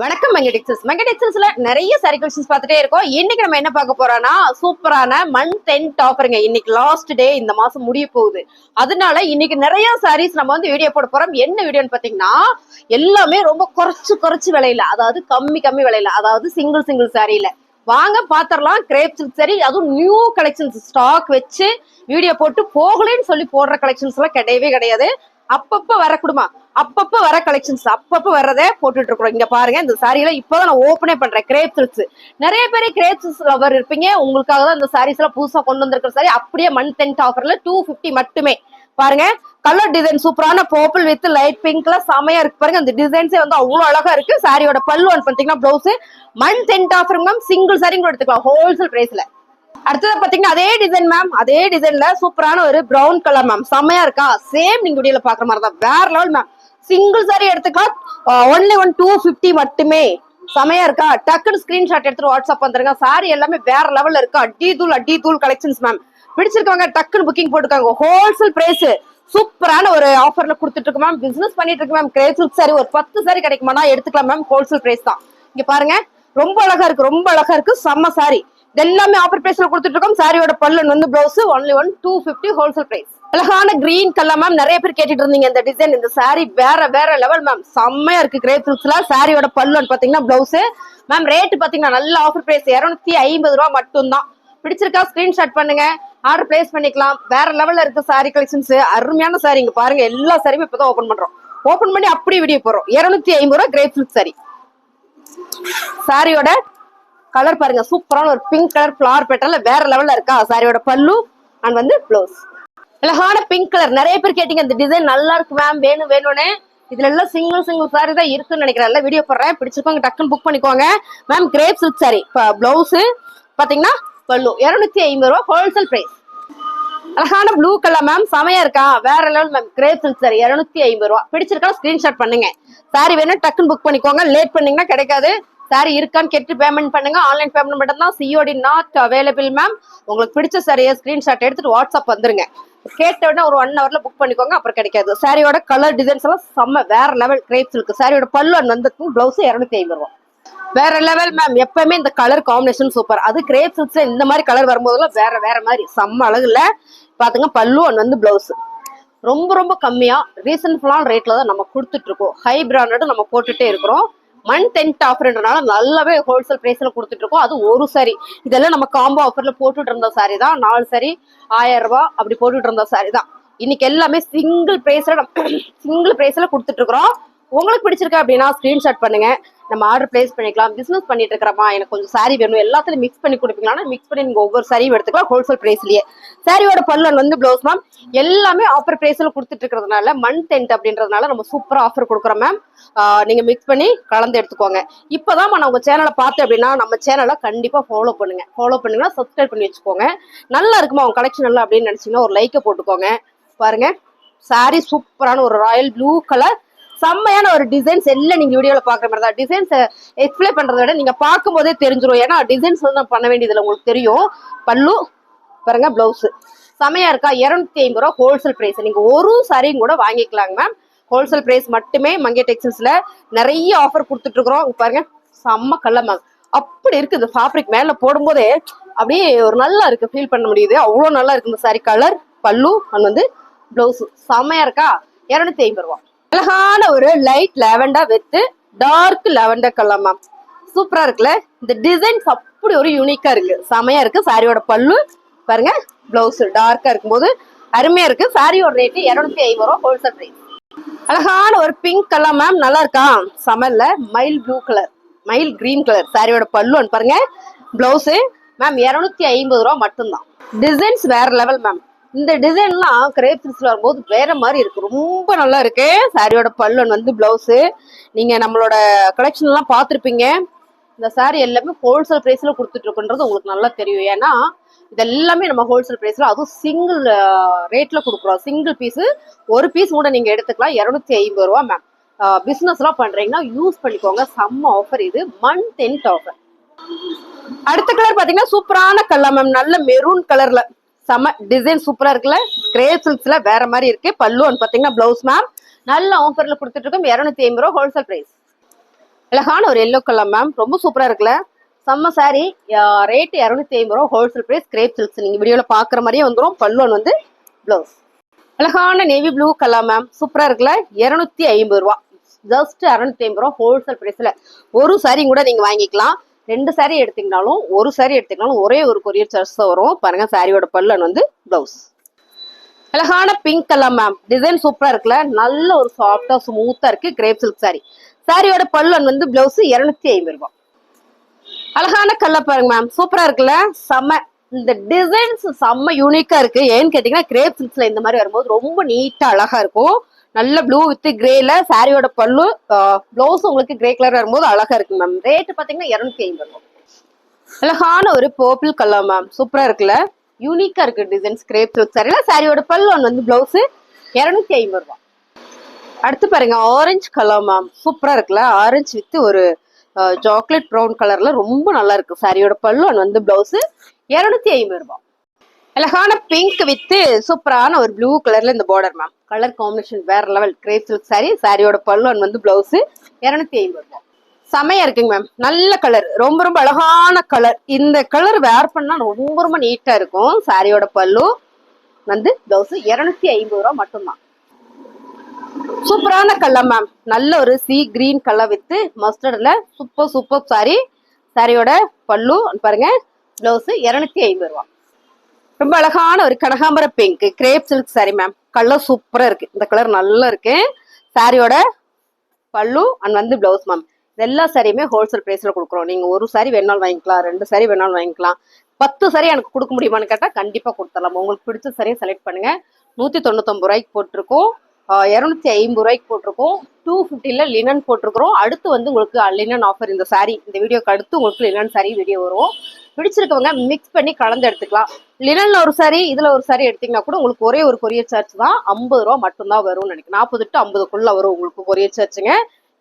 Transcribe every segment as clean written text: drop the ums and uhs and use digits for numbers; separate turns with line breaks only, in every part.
வணக்கம் மெங்கடெக்ஸஸ்ல நிறைய sorry collections பார்த்துட்டே இருக்கோம். இன்னைக்கு நம்ம என்ன பார்க்க போறோம்னா சூப்பரான மந்த் எண்ட் ஆஃபருங்க. இன்னைக்கு லாஸ்ட் டே, இந்த மாசம் முடிய போகுது. அதனால இன்னைக்கு நிறைய சாரீஸ் நம்ம வந்து வீடியோ போட போறோம். என்ன வீடியோன்னு பாத்தீங்கன்னா எல்லாமே ரொம்ப குறைச்சு விலையில, அதாவது கம்மி விலையில, அதாவது சிங்கிள் சாரியில வாங்க பாத்திரலாம். கிரேப் சில்க் சாரி, அதுவும் நியூ கலெக்ஷன்ஸ் ஸ்டாக் வச்சு வீடியோ போட்டு போகலன்னு சொல்லி போடுற கலெக்ஷன்ஸ் எல்லாம் கிடையவே கிடையாது. அப்பப்ப வர கலெக்ஷன்ஸ் அப்பப்ப வர்றதே போட்டுட்டு இருக்கிறோம். இங்க பாருங்க, இந்த சாரியில இப்பதான் நான் ஓபனே பண்றேன். கிரேப் சில்க்ஸ் நிறைய பேர் கிரேப் சில்க்ஸ் லவர் இருப்பீங்க. உங்களுக்காக தான் இந்த சாரீஸ் எல்லாம் புதுசா கொண்டு வந்திருக்கிற சாரி அப்படியே மந்த் எண்ட் ஆஃபர்ல 250 மட்டுமே. பாருங்க, கலர் டிசைன் சூப்பரான பர்பிள் வித் லைட் பிங்க்ல செமையா இருக்கு. பாருங்க, அந்த டிசைன்ஸே வந்து அவ்வளவு அழகா இருக்கு. சாரியோட பல்லு பாத்தீங்கன்னா blouse month end offer ma'am. Single sorry கூட எடுத்துக்கலாம் ஹோல்சேல் பிரைஸ்ல. அடுத்தது பாத்தீங்கன்னா அதே டிசைன் மேம், அதே டிசைன்ல சூப்பரான ஒரு பிரவுன் கலர் மேம். செம்மையா இருக்கா? சேம் நீங்க வீடியோல பாக்குற மாதிரி தான், வேற லெவல் மேம். சிங்கிள் சாரி எடுத்துக்கலாம், ஒன்லி 250 மட்டுமே. செமையா இருக்கா? டக்குன்னு ஸ்கிரீன்ஷாட் எடுத்துட்டு வாட்ஸ்அப் வந்துருங்க. சாரி எல்லாமே வேற லெவல்ல இருக்கு. அடி தூள் கலெக்ஷன்ஸ் மேம். பிடிச்சிருக்கவங்க டக்குன்னு புக்கிங் போட்டுக்காங்க. ஹோல்சேல் பிரைஸ் சூப்பரான ஒரு ஆஃபர்ல கொடுத்துட்டு இருக்கு மேம். பிசினஸ் பண்ணிட்டு இருக்கு மேம். கிரேப் சில்க் சாரி ஒரு 10 சாரி கிடைக்குமானா எடுத்துக்கலாம் மேம். ஹோல்சேல் பிரைஸ் தான். இங்க பாருங்க, ரொம்ப அழகா இருக்கு. செம்ம சாரி. எல்லாமே ஆஃபர் பிரைஸ்ல கொடுத்துட்டு இருக்கோம். சாரியோட பல்லு வந்து பிளவுஸ் ஒன்லி 250 ஹோல்சேல் பிரைஸ். அழகான கிரீன் கலர் மேம். நிறைய பேர் கேட்டுட்டு இருந்தீங்க இந்த டிசைன். இந்த சாரி வேற லெவல் மேம். செம்மையா இருக்கு. கிரேப் சில்க்ஸ்ல சாரியோட பல்லு பாத்தீங்கன்னா பிளவுஸ் மேம். ரேட் பாத்தீங்கன்னா நல்ல ஆஃபர் பிரைஸ் 250 ரூபாய் மட்டும் தான். பிடிச்சிருக்கா? ஸ்கிரீன்ஷாட் பண்ணுங்க, ஆர்டர் பிளேஸ் பண்ணிக்கலாம். வேற லெவல்ல இருக்கு சாரி கலெக்ஷன்ஸ். அருமையான சாரி. இங்க பாருங்க, எல்லா சாரியுமே இப்பதான் ஓபன் பண்றோம். ஓபன் பண்ணி அப்படி வீடியோ போறோம். 250 ரூபாய் கிரேப் சில்க் சாரி. சாரியோட கலர் பாருங்க, சூப்பரான ஒரு பிங்க் கலர் ஃபிளவர் பேட்டர்ல வேற லெவல்ல இருக்கா? சாரியோட பல்லு அண்ட் வந்து பிளவுஸ் அழகான பிங்க் கலர். நிறைய பேர் கேட்டீங்க இந்த டிசைன் நல்லா இருக்கு மேம், வேணும்னு. இதுல எல்லாம் சிங்கிள் சாரி தான் இருக்குன்னு நினைக்கிறேன். வீடியோ போடுறேன், பிடிச்சிருக்கோங்க டக்குன்னு புக் பண்ணிக்கோங்க ma'am. Grape silk sorry blouse பாத்தீங்கன்னா பல்லு 250 ரூபாய் ஹோல்சேல் பிரைஸ். அழகான ப்ளூ கலர் மேம். செமையா இருக்கா? வேற level ma'am. Grape silk sorry 250 ரூபாய். பிடிச்சிருக்கா? ஸ்கிரீன்ஷாட் பண்ணுங்க. சாரி வேணும் டக்குன்னு புக் பண்ணிக்கோங்க. லேட் பண்ணீங்கன்னா கிடைக்காது. சாரி இருக்கான்னு கேட்டு பேமெண்ட் பண்ணுங்க. ஆன்லைன் பேமெண்ட் மட்டும் தான். COD not available ma'am. உங்களுக்கு பிடிச்ச சாரியை ஸ்கிரீன்ஷாட் எடுத்துட்டு வாட்ஸ்அப் வந்துருங்க. கேட்ட உடனே ஒரு 1 ஹவர்ல புக் பண்ணிக்கோங்க, அப்புறம் கிடைக்காது. சாரியோட கலர் டிசைன்ஸ் எல்லாம் செம்ம வேற லெவல். கிரேப் சில்க் சாரியோட பல்லு வந்து பிளவுஸ் 250 ரூபாய். வேற லெவல் மேம். எப்பவுமே இந்த கலர் காம்பினேஷன் சூப்பர். அது கிரேப் சில்க்ஸ்ல இந்த மாதிரி கலர் வரும்போதெல்லாம் வேற மாதிரி செம்ம அழகு இல்ல? பாத்துங்க, பல்லு வந்து பிளவுஸ் ரொம்ப கம்மியா ரீசனபிளான ரேட்ல தான் நம்ம கொடுத்துட்டு இருக்கோம். ஹை பிராண்டட் நம்ம போட்டுட்டே இருக்கிறோம். மந்த் எண்ட் ஆஃபர்ன்றனால நல்லாவே ஹோல்சேல் பிரைஸ்ல கொடுத்துட்டு இருக்கோம். அது ஒரு சாரி. இதெல்லாம் நம்ம காம்போ ஆஃபர்ல போட்டுட்டு இருந்த சாரி தான். 4 சாரி 1000 ரூபாய் அப்படி போட்டுட்டு இருந்த சாரி தான். இன்னைக்கு எல்லாமே சிங்கிள் பிரைஸ்ல கொடுத்துட்டு இருக்கிறோம். உங்களுக்கு பிடிச்சிருக்கா அப்படின்னா ஸ்கிரீன்ஷாட் பண்ணுங்க, நம்ம ஆர்டர் பிளேஸ் பண்ணிக்கலாம். பிசினஸ் பண்ணிட்டு இருக்கிறமா, எனக்கு கொஞ்சம் சாரி வேணும், எல்லாத்துலயும் மிக்ஸ் பண்ணி கொடுப்பீங்களா? மிக்ஸ் பண்ணி நீங்க ஒவ்வொரு சாரியும் எடுத்துக்கலாம் ஹோல்சேல் பிரைஸ்லயே. சாரியோட பல்லு வந்து பிளவுஸ் மேம். எல்லாமே ஆஃபர் பிரைஸ்ல கொடுத்துட்டு இருக்கிறதுனால மந்த் எண்ட் அப்படின்றதுனால நம்ம சூப்பரா ஆஃபர் கொடுக்குறோம் மேம். நீங்க மிக்ஸ் பண்ணி கலந்து எடுத்துக்கோங்க. இப்பதான் நான் உங்க சேனலை பார்த்தேன் அப்படின்னா நம்ம சேனலை கண்டிப்பா ஃபாலோ பண்ணுங்கன்னா சப்ஸ்கிரைப் பண்ணி வச்சுக்கோங்க. நல்லா இருக்குமா உங்க கலெக்ஷன் நல்லா அப்படின்னு நினைச்சீங்கன்னா ஒரு லைக்கை போட்டுக்கோங்க. பாருங்க, சாரி சூப்பரான ஒரு ராயல் ப்ளூ கலர். செம்மையான ஒரு டிசைன்ஸ் எல்லாம் நீங்க வீடியோல பாக்குற மாதிரி தான். டிசைன்ஸ் எக்ஸ்பிளைன் பண்றதை விட நீங்க பார்க்கும் போதே தெரிஞ்சிடும். ஏன்னா டிசைன்ஸ் வந்து பண்ண வேண்டியதுல உங்களுக்கு தெரியும். பல்லு பாருங்க, பிளவுஸ் செமையா இருக்கா? 250 ரூபாய் ஹோல்சேல் பிரைஸ். நீங்க ஒரு சாரியும் கூட வாங்கிக்கலாங்க மேம். ஹோல்சேல் பிரைஸ் மட்டுமே. மங்கை டெக்ஸ்டைல்ஸ்ல நிறைய ஆஃபர் கொடுத்துட்டு இருக்கிறோம். பாருங்க, செம்ம கலர் மேம். அப்படி இருக்கு. இந்த ஃபேப்ரிக் மேல போடும் போதே அப்படியே ஒரு நல்லா இருக்கு, ஃபீல் பண்ண முடியுது. அவ்வளவு நல்லா இருக்கு இந்த சாரி. கலர் பல்லு வந்து பிளவுஸ் செமையா இருக்கா? 250 ரூபாய். அழகான ஒரு light lavender with dark lavender colour ma'am. சூப்பரா இருக்குல்ல? இந்த டிசைன்ஸ் அப்படி ஒரு யூனிக்கா இருக்கு, செமையா இருக்கு. சாரியோட பல்லு பாருங்க, பிளவுஸ் டார்க்கா இருக்கும்போது அருமையா இருக்கு. சாரியோட ரேட் 250 ரூபாய் ஹோல்சேல் பிரைஸ். அழகான ஒரு பிங்க் கலர் மேம். நல்லா இருக்கா? சமல்ல mild blue colour, mild green colour. சாரியோட பல்லு பாருங்க, பிளவுஸ் மேம் 250 ரூபாய் மட்டும்தான். டிசைன்ஸ் வேற லெவல் மேம். இந்த டிசைன்லாம் கிரேப் சில்க்ஸ்ல வரும்போது வேற மாதிரி இருக்கு, ரொம்ப நல்லா இருக்கு. சாரியோட பல்லு வந்து பிளவுஸ். நீங்க நம்மளோட கலெக்ஷன் எல்லாம் பார்த்துருப்பீங்க. இந்த சாரி எல்லாமே ஹோல்சேல் பிரைஸ்ல கொடுத்துட்டு இருக்குன்றது உங்களுக்கு நல்லா தெரியும். ஏன்னா இது எல்லாமே நம்ம ஹோல்சேல் பிரைஸ்ல, அதுவும் சிங்கிள் ரேட்ல கொடுக்குறோம். சிங்கிள் பீஸ், ஒரு பீஸ் கூட நீங்க எடுத்துக்கலாம். 250 ரூபாய் மேம். பிசினஸ் எல்லாம் பண்றீங்கன்னா யூஸ் பண்ணிக்கோங்க. செம்ம ஆஃபர் இது, மந்த் எண்ட் ஆஃபர். அடுத்த கலர் பாத்தீங்கன்னா சூப்பரான கலர் மேம். நல்ல மெரூன் கலர்ல செம டிசைன் சூப்பரா இருக்குல்ல? கிரேப் சில்க்ஸ்ல வேற மாதிரி இருக்கு. பல்லு பாத்தீங்கன்னா பிளவுஸ் மேம். நல்ல ஆஃபர்ல கொடுத்துட்டு இருக்கோம். 250 ரூபாய் ஹோல்சேல் பிரைஸ். அழகான ஒரு எல்லோ கலர் மேம், ரொம்ப சூப்பரா இருக்குல்ல, செம்ம சாரி. ரேட் 250 ரூபா, ஹோல்சேல் பிரைஸ். கிரேப் சில்க்ஸ் நீங்க வீடியோல பாக்குற மாதிரியே வந்துடும். பல்லுவன் வந்து பிளவுஸ். அழகான நேவி ப்ளூ கலர் மேம், சூப்பரா இருக்குல்ல, 250 ரூபா, ஜஸ்ட் 250 ரூபா ஹோல்சேல் பிரைஸ்ல. ஒரு சாரி கூட நீங்க வாங்கிக்கலாம். 2 சாரி எடுத்தீங்கனாலும் ஒரு சாரி எடுத்தீங்கனாலும் ஒரே ஒரு கொரியர் சார்ஜ் தான் வரும். பாருங்க சாரியோட பல்லுவன் வந்து பிளவுஸ். அழகான பிங்க் கலர் மேம், டிசைன் சூப்பரா இருக்குல்ல, நல்ல ஒரு சாஃப்டா ஸ்மூத்தா இருக்கு. Grape silk sorry. சாரியோட பல்லுவன் வந்து பிளவுஸ் 250 ரூபாய். அழகான கலர் பாருங்க மேம், சூப்பரா இருக்குல்ல, செம்ம. இந்த டிசைன்ஸ் செம்ம யூனிக்கா இருக்கு. ஏன்னு கேட்டீங்கன்னா கிரேப் சில்க்ஸ்ல இந்த மாதிரி வரும்போது ரொம்ப நீட்டா அழகா இருக்கும். நல்ல ப்ளூ வித் கிரேல சாரியோட பல்லு, பிளவுஸ் உங்களுக்கு கிரே கலர் வரும்போது அழகா இருக்கு மேம். ரேட் பாத்தீங்கன்னா 250 ரூபாய். அழகான ஒரு பர்பிள் கலர் மேம், சூப்பரா இருக்குல்ல, யூனிக்கா இருக்கு டிசைன்ஸ். கிரேப் சில்க் சாரில சாரியோட பல்லு வந்து பிளவுஸ் 250 ரூபாய். அடுத்து பாருங்க ஆரஞ்சு கலர் மேம், சூப்பரா இருக்குல்ல, ஆரஞ்சு வித் ஒரு சாக்லேட் ப்ரௌன் கலர்ல ரொம்ப நல்லா இருக்கு. சாரியோட பல்லு வந்து பிளவுஸ் 250 ரூபாய். அழகான பிங்க் வித் சூப்பரான ஒரு ப்ளூ கலர்ல இந்த பார்டர் மேம், கலர் காம்பினேஷன் வேற லெவல். Grape silk sorry. சாரியோட பல்லு வந்து பிளவுஸ் 250 ரூபாய். செமையா இருக்குங்க மேம், நல்ல கலர், ரொம்ப ரொம்ப அழகான கலர். இந்த கலர் வேர் பண்ணா ரொம்ப ரொம்ப நீட்டா இருக்கும். சாரியோட பல்லு வந்து பிளவுஸ் 250 ரூபாய் மட்டும்தான். சூப்பரான கலர் மேம், நல்ல ஒரு சி கிரீன் கலர் வித் மஸ்டர்ட்ல சூப்பர் சூப்பர் சாரி. சாரியோட பல்லு பாருங்க, பிளவுஸ் 250 ரூபாய். ரொம்ப அழகான ஒரு கனகாம்பர pink crepe silk sari ma'am, colour சூப்பரா இருக்கு. இந்த கலர் நல்லா இருக்கு. சாரியோட பல்லு அண்ட் வந்து பிளவுஸ் மேம். எல்லா சாரியுமே ஹோல்சேல் பிரைஸ்ல கொடுக்குறோம். நீங்க ஒரு சாரி வேணாலும் வாங்கிக்கலாம், 2 சாரி வேணாலும் வாங்கிக்கலாம். 10 சாரி எனக்கு கொடுக்க முடியுமான்னு கேட்டா கண்டிப்பா கொடுத்துடலாம். உங்களுக்கு பிடிச்ச சாரியை செலக்ட் பண்ணுங்க. 199 ரூபாய்க்கு போட்டிருக்கோம், 250 ரூபாய்க்கு போட்டிருக்கோம், 250ல லினன் போட்டிருக்கிறோம். அடுத்து வந்து உங்களுக்கு லினன் ஆஃபர். இந்த சாரி இந்த வீடியோக்கு அடுத்து உங்களுக்கு லினன் சாரி வீடியோ வரும். பிடிச்சிருக்கவங்க மிக்ஸ் பண்ணி கலந்து எடுத்துக்கலாம். லினன்ல ஒரு சாரி, இதுல ஒரு சாரி எடுத்தீங்கன்னா கூட உங்களுக்கு ஒரே ஒரு கொரியர் சார்ஜ் தான் 50 ரூபா மட்டும்தான் வரும்னு நினைக்கிறேன். 40 to 50க்குள்ள வரும் உங்களுக்கு கொரியர் சார்ஜுங்க.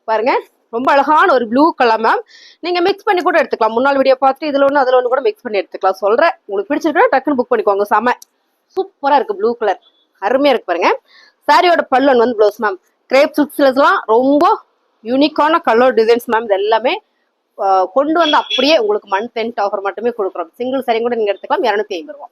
பாருங்க ரொம்ப அழகான ஒரு ப்ளூ கலர் மேம். நீங்க மிக்ஸ் பண்ணி கூட எடுத்துக்கலாம். முன்னாள் வீடியோ பார்த்துட்டு இதுல ஒன்று அதுல ஒன்று கூட மிக்ஸ் பண்ணி எடுத்துக்கலாம். சொல்றேன், உங்களுக்கு பிடிச்சிருக்கா டக்குன்னு புக் பண்ணிக்கோங்க. செம சூப்பரா இருக்கு, ப்ளூ கலர் அருமையா இருக்கு பாருங்க. சாரியோட பல்லு வந்து பிளவுஸ் மேம். கிரேப் சில்க்ஸ்லாம் ரொம்ப யூனிக்கான கலர் டிசைன்ஸ் மேம். இது எல்லாமே கொண்டு வந்து அப்படியே உங்களுக்கு மந்த் எண்ட் ஆஃபர் மட்டுமே கொடுக்குறோம். சிங்கிள் சாரி கூட நீங்க எடுத்துக்கலாம், 250 ரூபாய்.